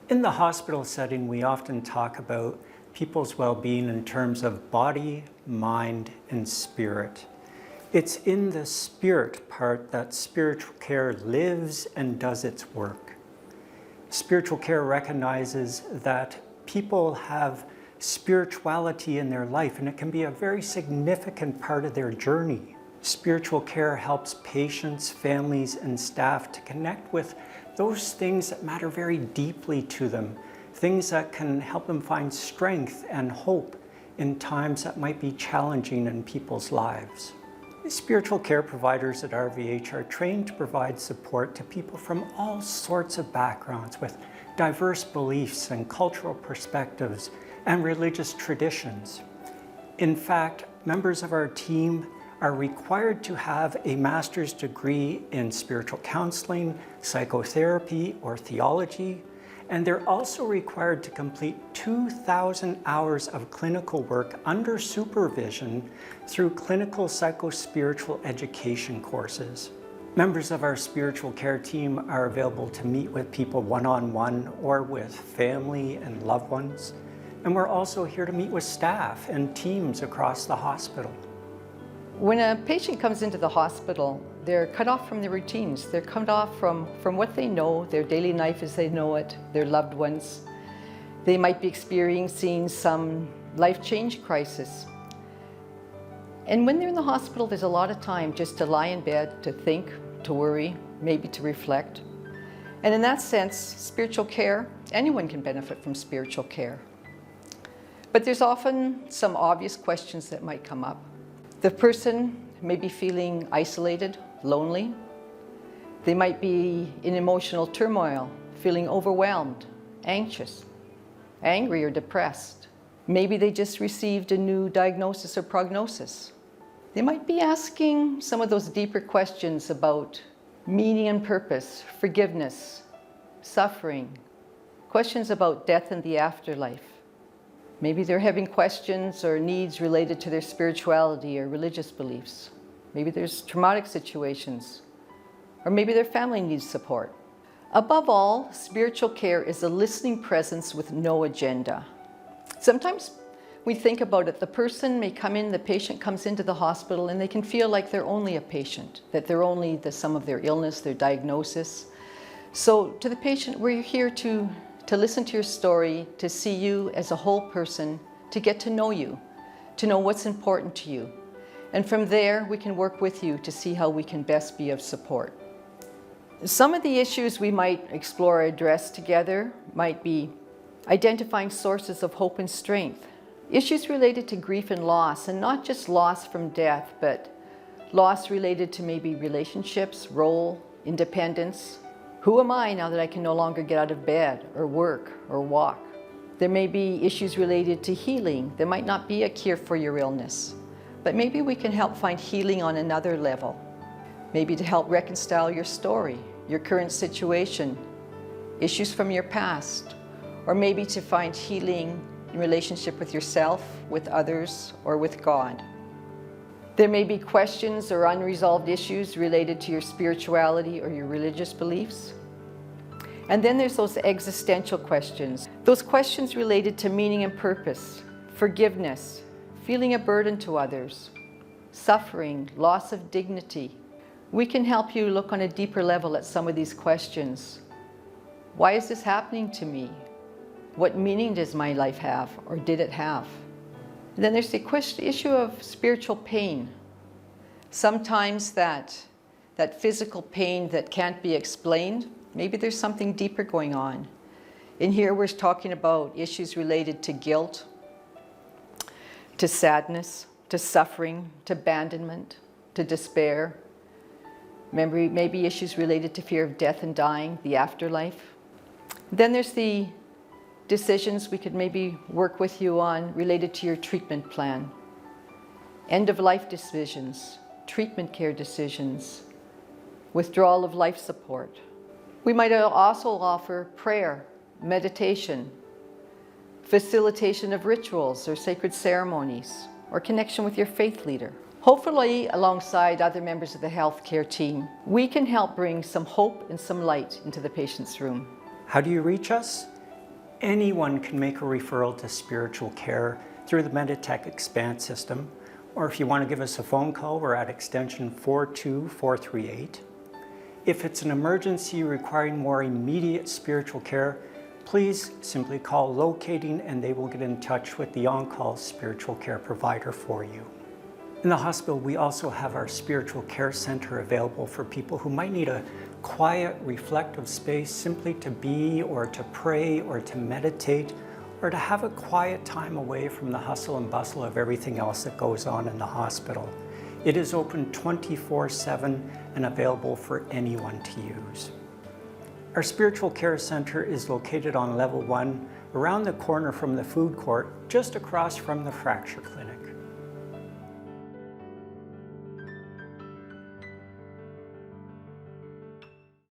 In the hospital setting, we often talk about people's well-being in terms of body, mind, and spirit. It's in the spirit part that spiritual care lives and does its work. Spiritual care recognizes that people have spirituality in their life, and it can be a very significant part of their journey. Spiritual care helps patients, families, and staff to connect with those things that matter very deeply to them, things that can help them find strength and hope in times that might be challenging in people's lives. Spiritual care providers at RVH are trained to provide support to people from all sorts of backgrounds with diverse beliefs and cultural perspectives and religious traditions. In fact, members of our team are required to have a master's degree in spiritual counseling, psychotherapy, or theology, and they're also required to complete 2,000 hours of clinical work under supervision through clinical psychospiritual education courses. Members of our spiritual care team are available to meet with people one-on-one or with family and loved ones, and we're also here to meet with staff and teams across the hospital. When a patient comes into the hospital, they're cut off from their routines. They're cut off from what they know, their daily life as they know it, their loved ones. They might be experiencing some life change crisis. And when they're in the hospital, there's a lot of time just to lie in bed, to think, to worry, maybe to reflect. And in that sense, spiritual care, anyone can benefit from spiritual care. But there's often some obvious questions that might come up. The person may be feeling isolated, lonely. They might be in emotional turmoil, feeling overwhelmed, anxious, angry, or depressed. Maybe they just received a new diagnosis or prognosis. They might be asking some of those deeper questions about meaning and purpose, forgiveness, suffering, questions about death and the afterlife. Maybe they're having questions or needs related to their spirituality or religious beliefs. Maybe there's traumatic situations, or maybe their family needs support. Above all, spiritual care is a listening presence with no agenda. Sometimes we think about it, the person may come in, the patient comes into the hospital, and they can feel like they're only a patient, that they're only the sum of their illness, their diagnosis. So to the patient, we're here to listen to your story, to see you as a whole person, to get to know what's important to you. And from there, we can work with you to see how we can best be of support. Some of the issues we might explore or address together might be identifying sources of hope and strength, issues related to grief and loss, and not just loss from death, but loss related to maybe relationships, role, independence. Who am I now that I can no longer get out of bed or work or walk? There may be issues related to healing. There might not be a cure for your illness, but maybe we can help find healing on another level. Maybe to help reconcile your story, your current situation, issues from your past, or maybe to find healing in relationship with yourself, with others, or with God. There may be questions or unresolved issues related to your spirituality or your religious beliefs. And then there's those existential questions, those questions related to meaning and purpose, forgiveness, feeling a burden to others, suffering, loss of dignity. We can help you look on a deeper level at some of these questions. Why is this happening to me? What meaning does my life have, or did it have? And then there's the issue of spiritual pain. Sometimes that physical pain that can't be explained, maybe there's something deeper going on. In here we're talking about issues related to guilt, to sadness, to suffering, to abandonment, to despair. Maybe issues related to fear of death and dying, the afterlife. Then there's the decisions we could maybe work with you on related to your treatment plan. End-of-life decisions, treatment care decisions, withdrawal of life support. We might also offer prayer, meditation, facilitation of rituals or sacred ceremonies, or connection with your faith leader. Hopefully, alongside other members of the healthcare team, we can help bring some hope and some light into the patient's room. How do you reach us? Anyone can make a referral to spiritual care through the Meditech Expand system, or if you want to give us a phone call, we're at extension 42438. If it's an emergency requiring more immediate spiritual care, please simply call locating and they will get in touch with the on-call spiritual care provider for you. In the hospital, we also have our spiritual care center available for people who might need a quiet, reflective space simply to be or to pray or to meditate or to have a quiet time away from the hustle and bustle of everything else that goes on in the hospital. It is open 24/7 and available for anyone to use. Our spiritual care center is located on level 1, around the corner from the food court, just across from the fracture clinic.